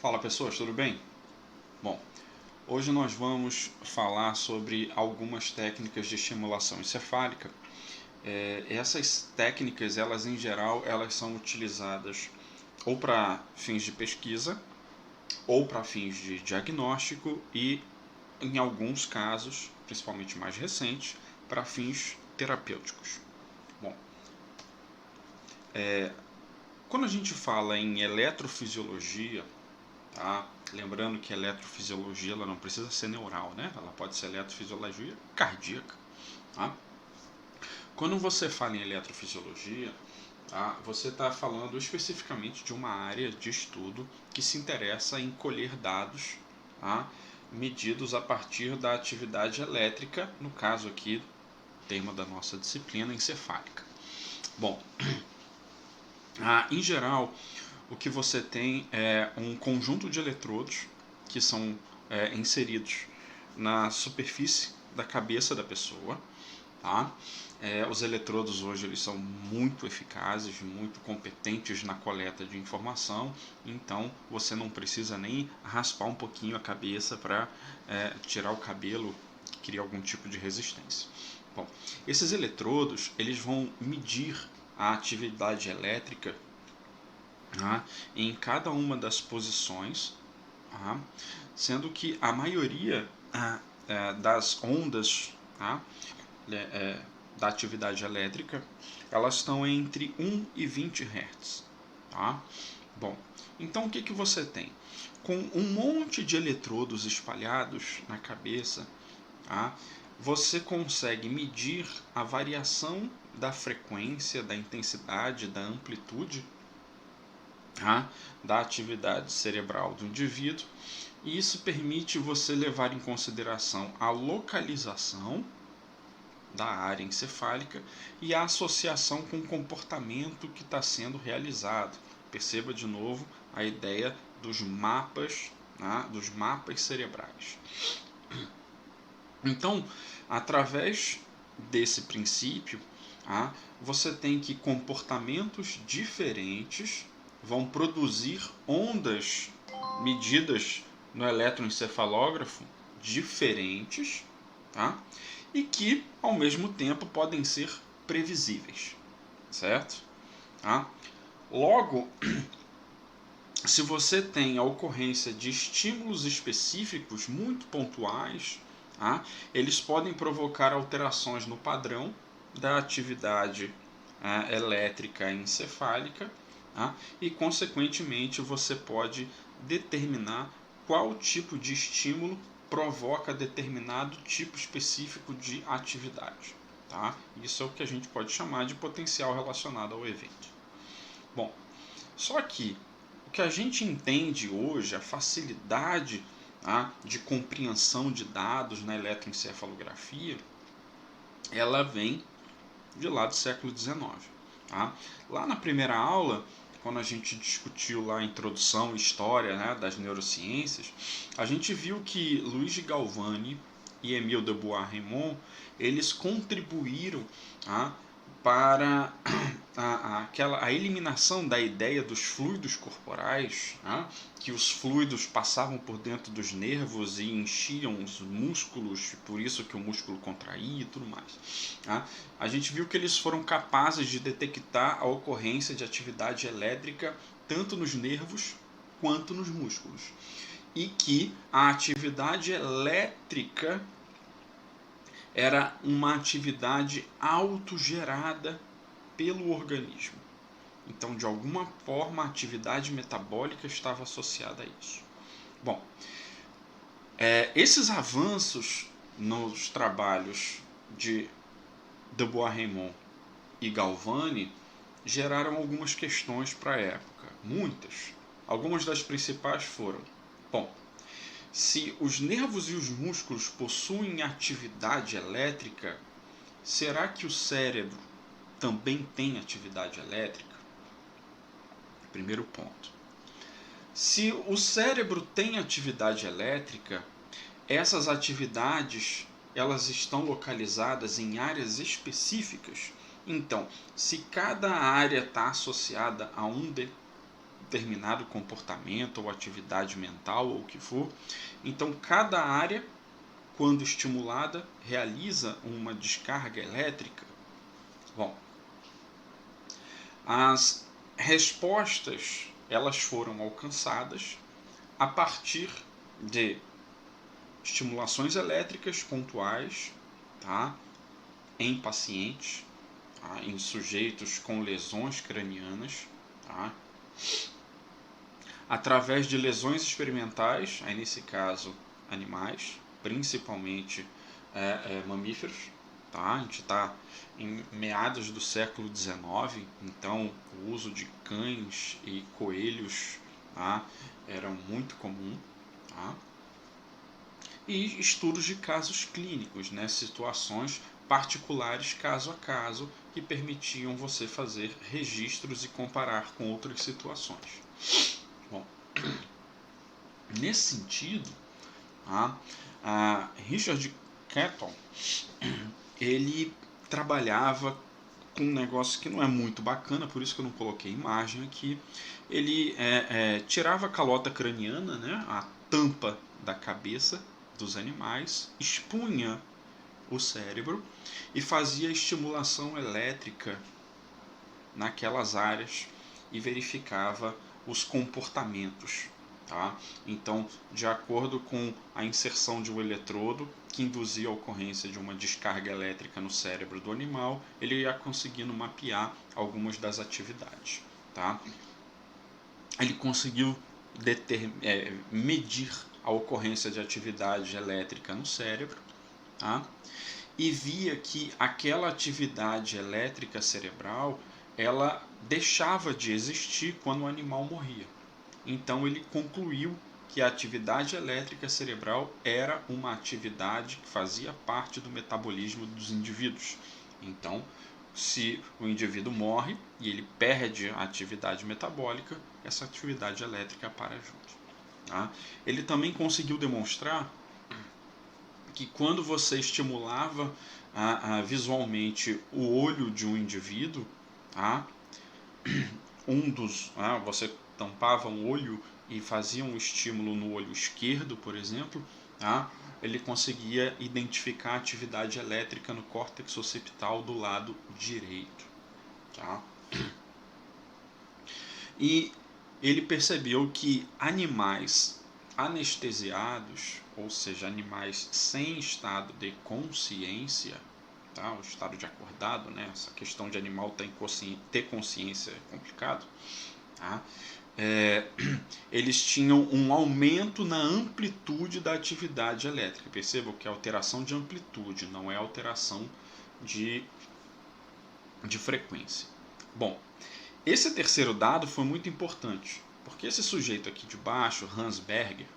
Fala pessoas, tudo bem? Bom, hoje nós vamos falar sobre algumas técnicas de estimulação encefálica. Essas técnicas, elas em geral, elas são utilizadas ou para fins de pesquisa ou para fins de diagnóstico e, em alguns casos, principalmente mais recentes, para fins terapêuticos. Bom, quando a gente fala em eletrofisiologia, tá? Lembrando que a eletrofisiologia ela não precisa ser neural, né? Ela pode ser eletrofisiologia cardíaca. Tá? Quando você fala em eletrofisiologia, tá? Você está falando especificamente de uma área de estudo que se interessa em colher dados, tá? Medidos a partir da atividade elétrica, no caso aqui, tema da nossa disciplina, encefálica. Bom, em geral, o que você tem é um conjunto de eletrodos que são inseridos na superfície da cabeça da pessoa. Tá? Os eletrodos hoje eles são muito eficazes, muito competentes na coleta de informação, então você não precisa nem raspar um pouquinho a cabeça para tirar o cabelo que cria algum tipo de resistência. Bom, esses eletrodos eles vão medir a atividade elétrica em cada uma das posições, sendo que a maioria das ondas da atividade elétrica elas estão entre 1 e 20 Hz. Tá? Bom, então o que você tem? Com um monte de eletrodos espalhados na cabeça, você consegue medir a variação da frequência, da intensidade, da amplitude da atividade cerebral do indivíduo, e isso permite você levar em consideração a localização da área encefálica e a associação com o comportamento que está sendo realizado. Perceba de novo a ideia dos mapas cerebrais. Então, através desse princípio, você tem que comportamentos diferentes vão produzir ondas medidas no eletroencefalógrafo diferentes, tá? E que, ao mesmo tempo, podem ser previsíveis, certo? Logo, se você tem a ocorrência de estímulos específicos muito pontuais, eles podem provocar alterações no padrão da atividade elétrica encefálica, e, consequentemente, você pode determinar qual tipo de estímulo provoca determinado tipo específico de atividade. Tá? Isso é o que a gente pode chamar de potencial relacionado ao evento. Bom, só que o que a gente entende hoje, a facilidade de compreensão de dados na eletroencefalografia, ela vem de lá do século XIX. Lá na primeira aula, quando a gente discutiu lá a introdução e história das neurociências, a gente viu que Luigi Galvani e Émile de Beauharmont eles contribuíram para a eliminação da ideia dos fluidos corporais, que os fluidos passavam por dentro dos nervos e enchiam os músculos, por isso que o músculo contraía e tudo mais. A gente viu que eles foram capazes de detectar a ocorrência de atividade elétrica tanto nos nervos quanto nos músculos, e que a atividade elétrica era uma atividade autogerada pelo organismo. Então, de alguma forma, a atividade metabólica estava associada a isso. Bom, esses avanços nos trabalhos de Beauharmont e Galvani geraram algumas questões para a época, muitas. Algumas das principais foram: bom, se os nervos e os músculos possuem atividade elétrica, será que o cérebro também tem atividade elétrica? Primeiro ponto. Se o cérebro tem atividade elétrica, essas atividades elas estão localizadas em áreas específicas. Então, se cada área está associada a um determinado comportamento ou atividade mental ou o que for. Então, cada área, quando estimulada, realiza uma descarga elétrica. Bom, as respostas elas foram alcançadas a partir de estimulações elétricas pontuais, tá? Em pacientes, tá? Em sujeitos com lesões cranianas, tá? Através de lesões experimentais, aí nesse caso animais, principalmente mamíferos, tá? A gente está em meados do século XIX, então o uso de cães e coelhos, tá? Era muito comum, tá? E estudos de casos clínicos, né? Situações particulares caso a caso que permitiam você fazer registros e comparar com outras situações. Bom, nesse sentido, a Richard Kettle, ele trabalhava com um negócio que não é muito bacana, por isso que eu não coloquei imagem aqui. Ele tirava a calota craniana, né, a tampa da cabeça dos animais, expunha o cérebro e fazia estimulação elétrica naquelas áreas e verificava os comportamentos. Tá? Então, de acordo com a inserção de um eletrodo que induzia a ocorrência de uma descarga elétrica no cérebro do animal, ele ia conseguindo mapear algumas das atividades. Tá? Ele conseguiu medir a ocorrência de atividade elétrica no cérebro, tá? E via que aquela atividade elétrica cerebral ela deixava de existir quando o animal morria. Então ele concluiu que a atividade elétrica cerebral era uma atividade que fazia parte do metabolismo dos indivíduos. Então, se o indivíduo morre e ele perde a atividade metabólica, essa atividade elétrica para junto. Tá? Ele também conseguiu demonstrar que quando você estimulava visualmente o olho de um indivíduo, tá? Você tampava um olho e fazia um estímulo no olho esquerdo, por exemplo, tá? Ele conseguia identificar a atividade elétrica no córtex occipital do lado direito. Tá? E ele percebeu que animais anestesiados, ou seja, animais sem estado de consciência, tá? O estado de acordado, né? Essa questão de animal ter consciência é complicado, tá? Eles tinham um aumento na amplitude da atividade elétrica. Percebam que é alteração de amplitude, não é alteração de frequência. Bom, esse terceiro dado foi muito importante, porque esse sujeito aqui de baixo, Hans Berger,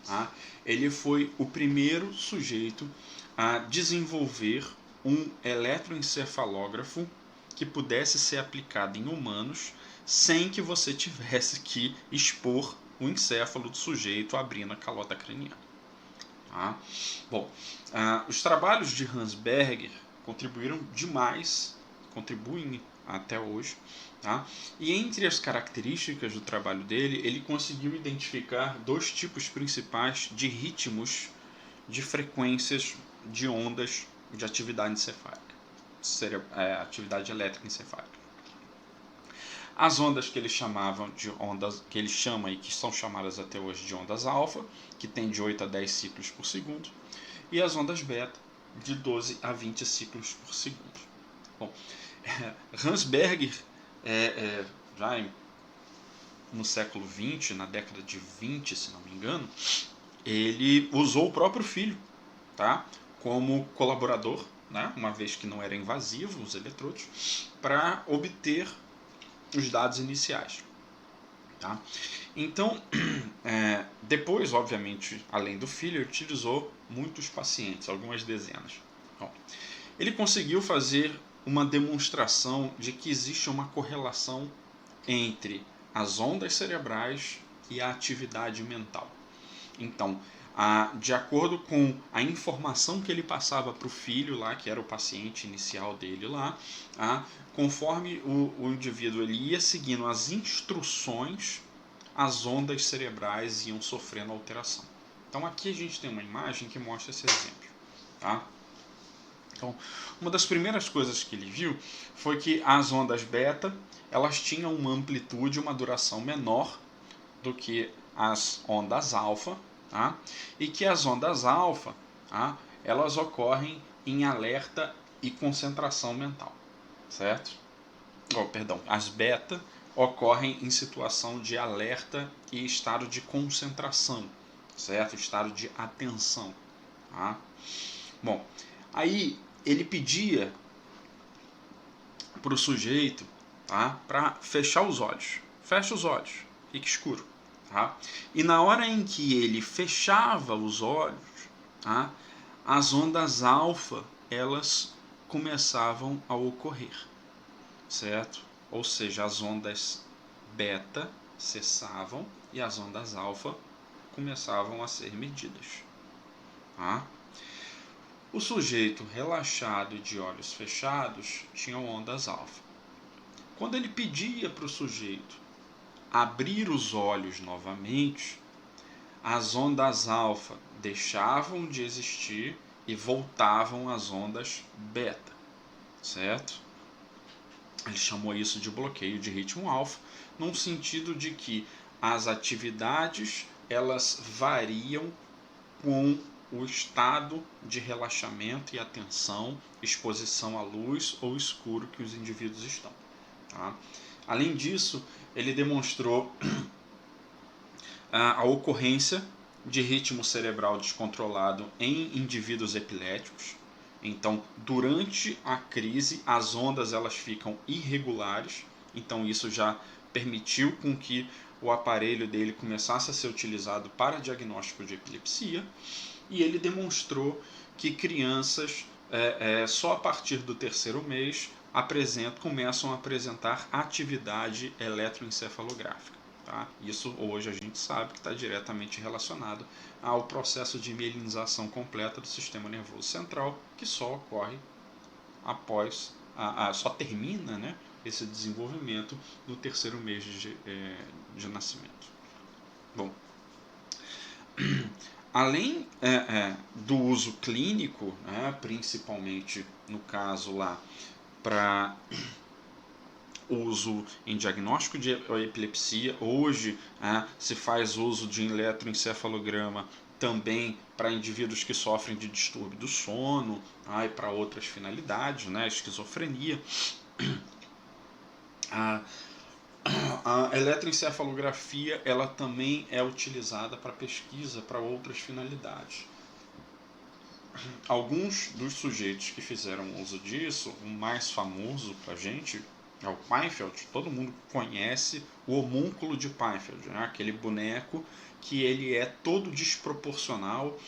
tá? Ele foi o primeiro sujeito a desenvolver um eletroencefalógrafo que pudesse ser aplicado em humanos sem que você tivesse que expor o encéfalo do sujeito abrindo a calota craniana. Tá? Bom, os trabalhos de Hans Berger contribuem até hoje. Tá? E entre as características do trabalho dele, ele conseguiu identificar dois tipos principais de ritmos de frequências de ondas de atividade encefálica, atividade elétrica encefálica. As ondas que ele chamavam de ondas, que ele chama e que são chamadas até hoje de ondas alfa, que tem de 8 a 10 ciclos por segundo, e as ondas beta, de 12 a 20 ciclos por segundo. Bom, Hans Berger, já no século XX, na década de 20, se não me engano, ele usou o próprio filho, tá, como colaborador, né, uma vez que não era invasivo os eletrodos, para obter os dados iniciais. Tá? Então, depois, obviamente, além do filho, ele utilizou muitos pacientes, algumas dezenas. Bom, ele conseguiu fazer uma demonstração de que existe uma correlação entre as ondas cerebrais e a atividade mental. Então, de acordo com a informação que ele passava para o filho lá, que era o paciente inicial dele lá, conforme o indivíduo ele ia seguindo as instruções as ondas cerebrais iam sofrendo alteração. Então aqui a gente tem uma imagem que mostra esse exemplo. Tá? Então, uma das primeiras coisas que ele viu foi que as ondas beta elas tinham uma amplitude, uma duração menor do que as ondas alfa, tá? E que as ondas alfa, tá? Elas ocorrem em alerta e concentração mental, certo? Perdão, as beta ocorrem em situação de alerta e estado de concentração, certo? Estado de atenção, tá? Bom, aí ele pedia para o sujeito, tá, para fechar os olhos. Fecha os olhos, fica escuro. Tá? E na hora em que ele fechava os olhos, tá, as ondas alfa elas começavam a ocorrer, certo? Ou seja, as ondas beta cessavam e as ondas alfa começavam a ser medidas. Tá? O sujeito relaxado e de olhos fechados tinha ondas alfa. Quando ele pedia para o sujeito abrir os olhos novamente, as ondas alfa deixavam de existir e voltavam às ondas beta, certo? Ele chamou isso de bloqueio de ritmo alfa, num sentido de que as atividades elas variam com o estado de relaxamento e atenção, exposição à luz ou escuro que os indivíduos estão. Tá? Além disso, ele demonstrou a ocorrência de ritmo cerebral descontrolado em indivíduos epiléticos. Então, durante a crise, as ondas elas ficam irregulares. Então, isso já permitiu com que o aparelho dele começasse a ser utilizado para diagnóstico de epilepsia. E ele demonstrou que crianças, só a partir do terceiro mês, começam a apresentar atividade eletroencefalográfica. Tá? Isso hoje a gente sabe que está diretamente relacionado ao processo de mielinização completa do sistema nervoso central, que só ocorre após, só termina, né, esse desenvolvimento no terceiro mês de nascimento. Bom, além do uso clínico, né, principalmente no caso lá para uso em diagnóstico de epilepsia, hoje se faz uso de eletroencefalograma também para indivíduos que sofrem de distúrbio do sono, e para outras finalidades, né, esquizofrenia. A eletroencefalografia ela também é utilizada para pesquisa para outras finalidades. Alguns dos sujeitos que fizeram uso disso, o mais famoso para a gente é o Painfeld. Todo mundo conhece o homúnculo de Painfeld, né? Aquele boneco que ele é todo desproporcional,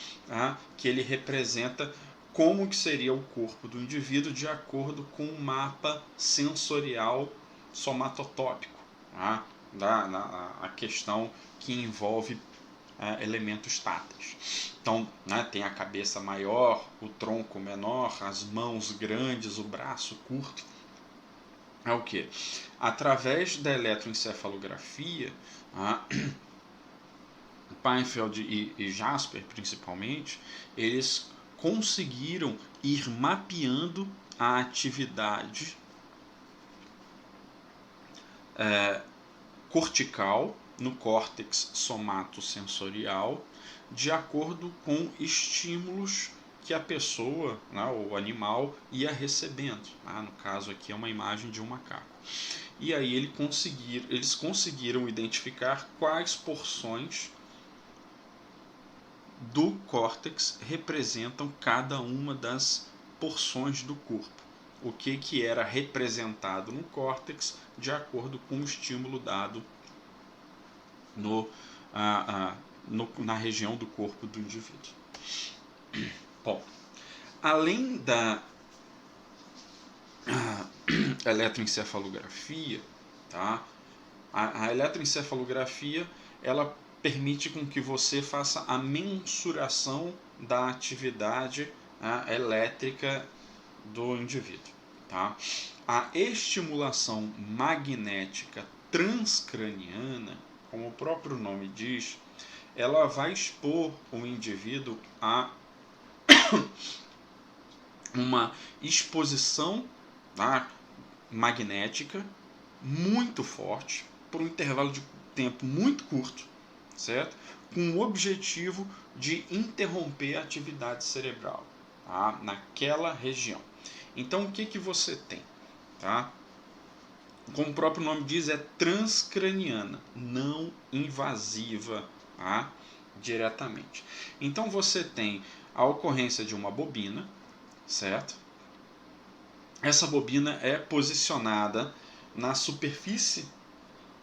que ele representa como que seria o corpo do indivíduo de acordo com o mapa sensorial somatotópico, a questão que envolve elementos táteis. Então, né, tem a cabeça maior, o tronco menor, as mãos grandes, o braço curto. É o que? Através da eletroencefalografia, Painfeld e Jasper, principalmente, eles conseguiram ir mapeando a atividade cortical no córtex somatosensorial de acordo com estímulos que a pessoa, né, o animal, ia recebendo. No caso aqui é uma imagem de um macaco. E aí eles conseguiram identificar quais porções do córtex representam cada uma das porções do corpo. O que era representado no córtex de acordo com o estímulo dado na região do corpo do indivíduo. Bom, além da eletroencefalografia, tá? A eletroencefalografia ela permite com que você faça a mensuração da atividade elétrica do indivíduo. Tá? A estimulação magnética transcraniana, como o próprio nome diz, ela vai expor o indivíduo a uma exposição, tá, magnética muito forte por um intervalo de tempo muito curto, certo? Com o objetivo de interromper a atividade cerebral, tá, naquela região. Então o que que você tem, tá? Como o próprio nome diz, é transcraniana, não invasiva, tá, diretamente. Então você tem a ocorrência de uma bobina, certo? Essa bobina é posicionada na superfície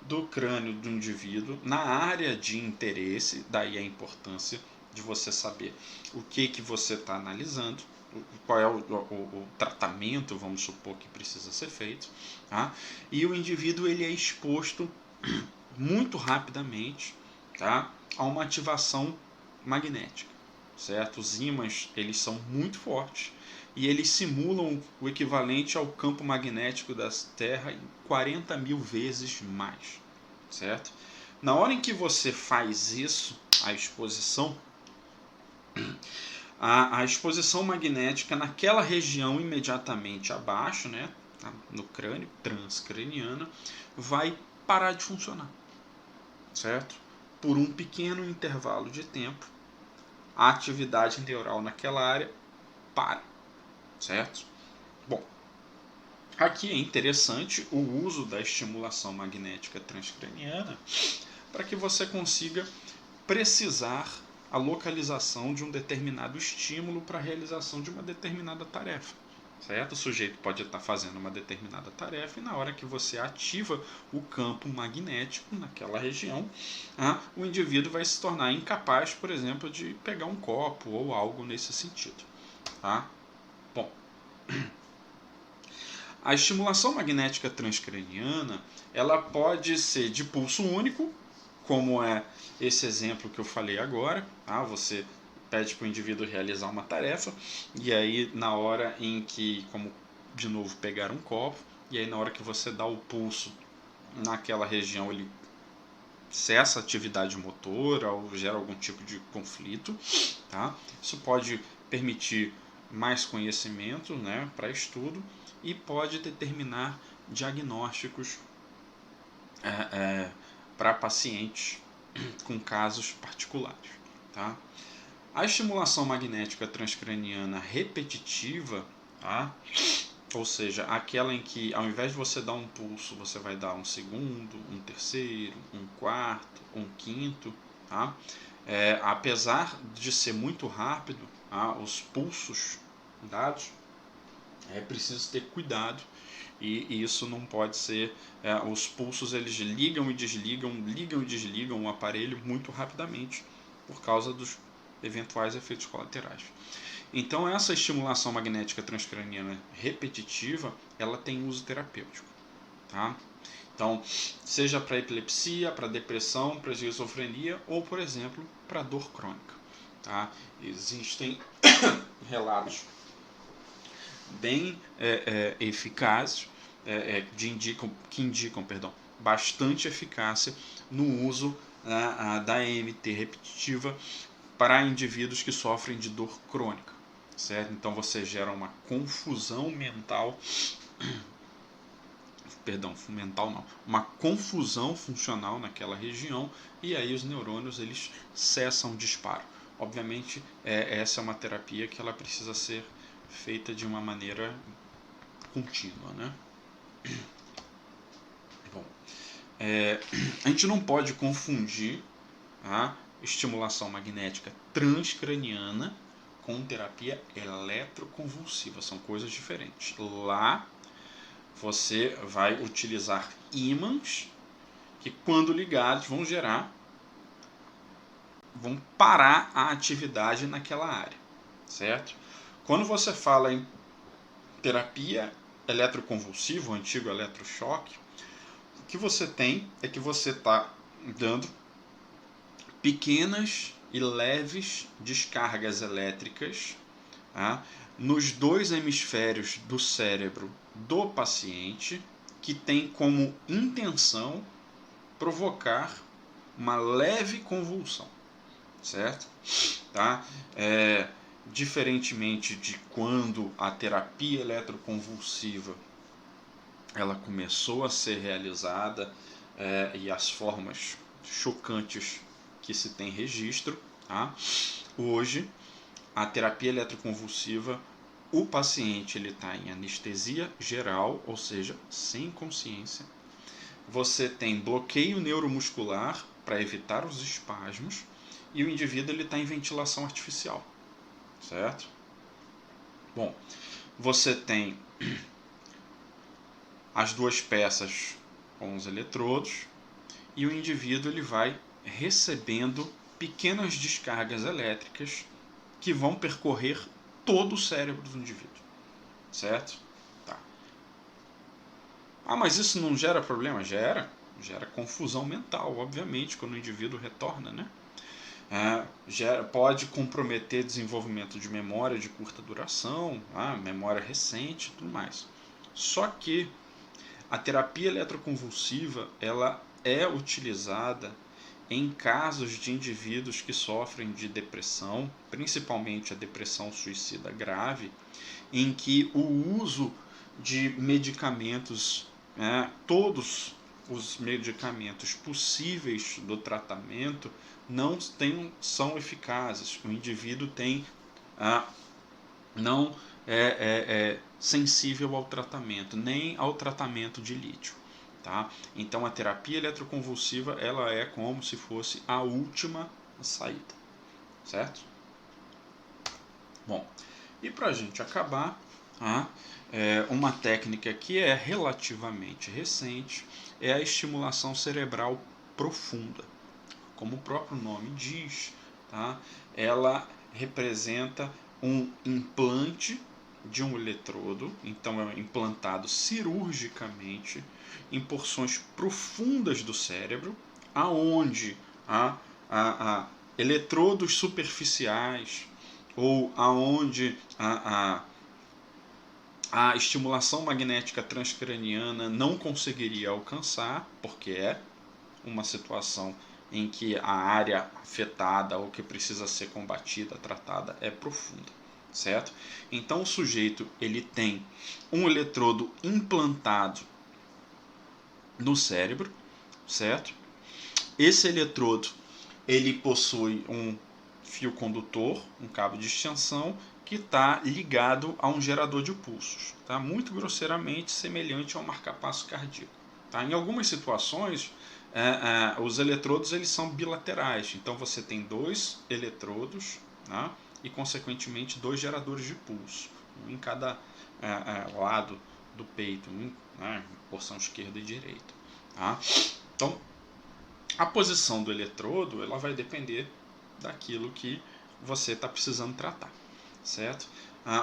do crânio do indivíduo, na área de interesse, daí a importância de você saber o que você está analisando, qual é o tratamento, vamos supor, que precisa ser feito, tá? E o indivíduo ele é exposto muito rapidamente, tá, a uma ativação magnética, certo? Os ímãs eles são muito fortes e eles simulam o equivalente ao campo magnético da Terra em 40 mil vezes mais, certo? Na hora em que você faz isso, a exposição, a exposição magnética naquela região imediatamente abaixo, né, no crânio, transcraniana, vai parar de funcionar, certo? Por um pequeno intervalo de tempo, a atividade neural naquela área para, certo? Bom, aqui é interessante o uso da estimulação magnética transcraniana para que você consiga precisar a localização de um determinado estímulo para a realização de uma determinada tarefa, certo? O sujeito pode estar fazendo uma determinada tarefa e na hora que você ativa o campo magnético naquela região, o indivíduo vai se tornar incapaz, por exemplo, de pegar um copo ou algo nesse sentido, tá? Bom, a estimulação magnética transcraniana, ela pode ser de pulso único, como é esse exemplo que eu falei agora, tá? Você pede para o indivíduo realizar uma tarefa, e aí na hora em que, como de novo, pegar um copo, e aí na hora que você dá o pulso naquela região, ele cessa a atividade motora ou gera algum tipo de conflito, tá? Isso pode permitir mais conhecimento, né, para estudo e pode determinar diagnósticos para pacientes com casos particulares, tá? A estimulação magnética transcraniana repetitiva, tá? Ou seja, aquela em que ao invés de você dar um pulso, você vai dar um segundo, um terceiro, um quarto, um quinto, tá? Apesar de ser muito rápido, tá? Os pulsos dados, é preciso ter cuidado e isso não pode ser, os pulsos eles ligam e desligam o aparelho muito rapidamente por causa dos eventuais efeitos colaterais. Então essa estimulação magnética transcraniana repetitiva, ela tem uso terapêutico, tá? Então, seja para epilepsia, para depressão, para esquizofrenia ou, por exemplo, para dor crônica, tá? Existem relatos bem eficazes que indicam bastante eficácia no uso da EMT repetitiva para indivíduos que sofrem de dor crônica, certo? Então você gera uma confusão mental, uma confusão funcional naquela região e aí os neurônios eles cessam o disparo. Obviamente essa é uma terapia que ela precisa ser feita de uma maneira contínua, né? Bom, a gente não pode confundir a estimulação magnética transcraniana com terapia eletroconvulsiva, são coisas diferentes. Lá você vai utilizar ímãs que, quando ligados, vão parar a atividade naquela área, certo? Quando você fala em terapia eletroconvulsiva, o antigo eletrochoque, o que você tem é que você está dando pequenas e leves descargas elétricas, tá, nos dois hemisférios do cérebro do paciente, que tem como intenção provocar uma leve convulsão, certo? Tá? Diferentemente de quando a terapia eletroconvulsiva ela começou a ser realizada e as formas chocantes que se tem registro, tá? Hoje a terapia eletroconvulsiva, o paciente ele está em anestesia geral, ou seja, sem consciência. Você tem bloqueio neuromuscular para evitar os espasmos e o indivíduo ele está em ventilação artificial, certo? Bom, você tem as duas peças com os eletrodos e o indivíduo ele vai recebendo pequenas descargas elétricas que vão percorrer todo o cérebro do indivíduo, certo? Tá. Mas isso não gera problema? Gera confusão mental, obviamente, quando o indivíduo retorna, né? Pode comprometer desenvolvimento de memória de curta duração, memória recente e tudo mais. Só que a terapia eletroconvulsiva ela é utilizada em casos de indivíduos que sofrem de depressão, principalmente a depressão suicida grave, em que o uso de medicamentos, todos os medicamentos possíveis do tratamento não são eficazes. O indivíduo não é sensível ao tratamento, nem ao tratamento de lítio. Tá? Então a terapia eletroconvulsiva ela é como se fosse a última saída, certo? Bom, e para a gente acabar, uma técnica que é relativamente recente é a estimulação cerebral profunda. Como o próprio nome diz, tá? Ela representa um implante de um eletrodo, então é implantado cirurgicamente em porções profundas do cérebro, aonde há eletrodos superficiais ou aonde a estimulação magnética transcraniana não conseguiria alcançar, porque é uma situação em que a área afetada ou que precisa ser combatida, tratada, é profunda, certo? Então o sujeito ele tem um eletrodo implantado no cérebro, certo? Esse eletrodo ele possui um fio condutor, um cabo de extensão que está ligado a um gerador de pulsos, tá? Muito grosseiramente semelhante ao marca-passo cardíaco. Tá? Em algumas situações, os eletrodos eles são bilaterais, então você tem dois eletrodos, né? E consequentemente dois geradores de pulso, um em cada lado do peito, porção esquerda e direita. Tá? Então, a posição do eletrodo ela vai depender daquilo que você está precisando tratar, certo?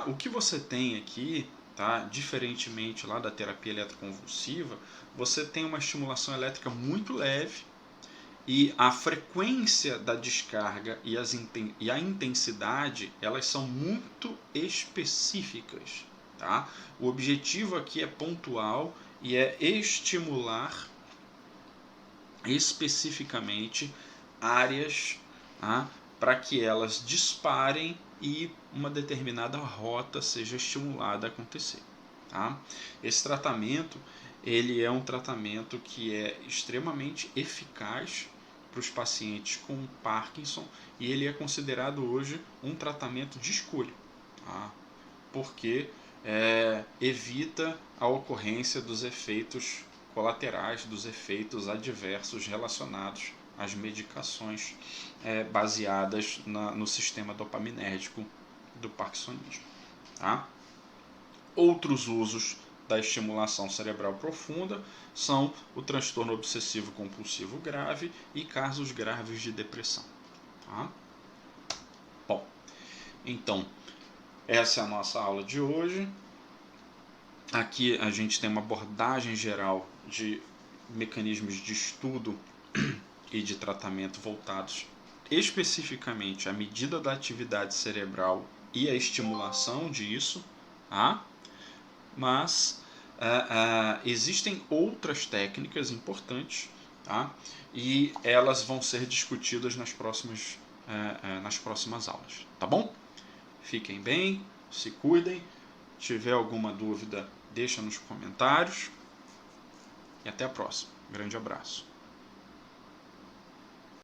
O que você tem aqui, tá? Diferentemente lá da terapia eletroconvulsiva, você tem uma estimulação elétrica muito leve e a frequência da descarga e a intensidade elas são muito específicas, tá? O objetivo aqui é pontual e é estimular especificamente áreas para que elas disparem e uma determinada rota seja estimulada a acontecer. Tá? Esse tratamento ele é um tratamento que é extremamente eficaz para os pacientes com Parkinson e ele é considerado hoje um tratamento de escolha, tá? Porque evita a ocorrência dos efeitos colaterais, dos efeitos adversos relacionados às medicações baseadas no sistema dopaminérgico do parkinsonismo. Tá? Outros usos da estimulação cerebral profunda são o transtorno obsessivo compulsivo grave e casos graves de depressão. Tá? Bom, então essa é a nossa aula de hoje. Aqui a gente tem uma abordagem geral de mecanismos de estudo e de tratamento voltados especificamente à medida da atividade cerebral e à estimulação disso, tá? Mas existem outras técnicas importantes tá? E elas vão ser discutidas nas próximas aulas, tá bom? Fiquem bem, se cuidem. Se tiver alguma dúvida, deixa nos comentários. E até a próxima. Grande abraço.